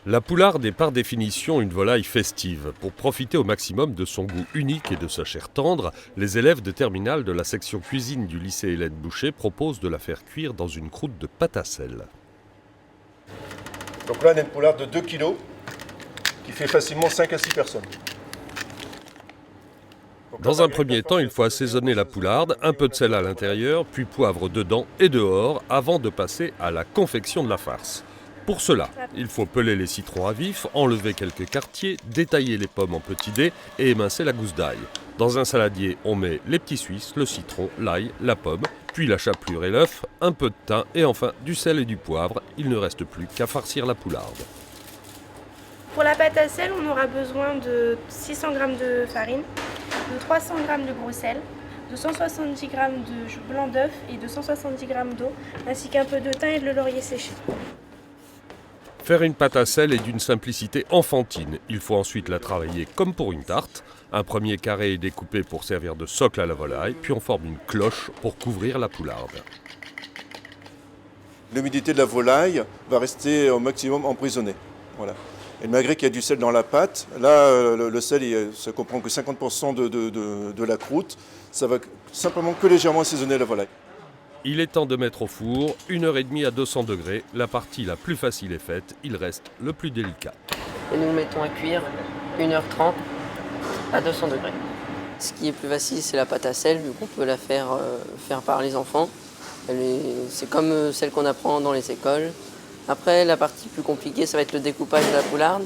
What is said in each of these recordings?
La poularde est par définition une volaille festive. Pour profiter au maximum de son goût unique et de sa chair tendre, les élèves de terminale de la section cuisine du lycée Hélène Boucher proposent de la faire cuire dans une croûte de pâte à sel. Donc là, on a une poularde de 2 kg qui fait facilement 5 à 6 personnes. Dans un premier temps, il faut assaisonner la poularde, un peu de sel à l'intérieur, puis poivre dedans et dehors, avant de passer à la confection de la farce. Pour cela, il faut peler les citrons à vif, enlever quelques quartiers, détailler les pommes en petits dés et émincer la gousse d'ail. Dans un saladier, on met les petits suisses, le citron, l'ail, la pomme, puis la chapelure et l'œuf, un peu de thym et enfin du sel et du poivre. Il ne reste plus qu'à farcir la poularde. Pour la pâte à sel, on aura besoin de 600 g de farine, de 300 g de gros sel, de 170 g de blanc d'œuf et de 170 g d'eau, ainsi qu'un peu de thym et de laurier séché. Faire une pâte à sel est d'une simplicité enfantine. Il faut ensuite la travailler comme pour une tarte. Un premier carré est découpé pour servir de socle à la volaille, puis on forme une cloche pour couvrir la poularde. L'humidité de la volaille va rester au maximum emprisonnée. Voilà. Et malgré qu'il y a du sel dans la pâte, là, le sel, ça comprend que 50% de la croûte. Ça va simplement que légèrement assaisonner la volaille. Il est temps de mettre au four, 1h30 à 200 degrés. La partie la plus facile est faite, il reste le plus délicat. Et nous mettons à cuire 1h30 à 200 degrés. Ce qui est plus facile, c'est la pâte à sel, vu qu'on peut la faire par les enfants. C'est comme celle qu'on apprend dans les écoles. Après, la partie plus compliquée, ça va être le découpage de la poularde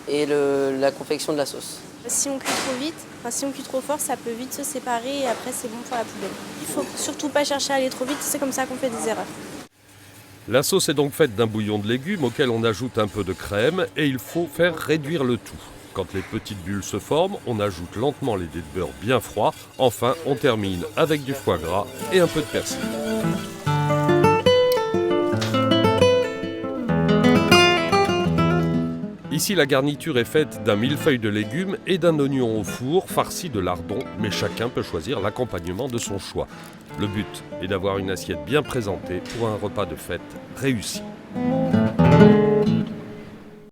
et la confection de la sauce. Si on cuit trop vite, si on cuit trop fort, ça peut vite se séparer et après c'est bon pour la poubelle. Il faut surtout pas chercher à aller trop vite, c'est comme ça qu'on fait des erreurs. La sauce est donc faite d'un bouillon de légumes auquel on ajoute un peu de crème et il faut faire réduire le tout. Quand les petites bulles se forment, on ajoute lentement les dés de beurre bien froids. Enfin, on termine avec du foie gras et un peu de persil. Ici, la garniture est faite d'un millefeuille de légumes et d'un oignon au four farci de lardons, mais chacun peut choisir l'accompagnement de son choix. Le but est d'avoir une assiette bien présentée pour un repas de fête réussi.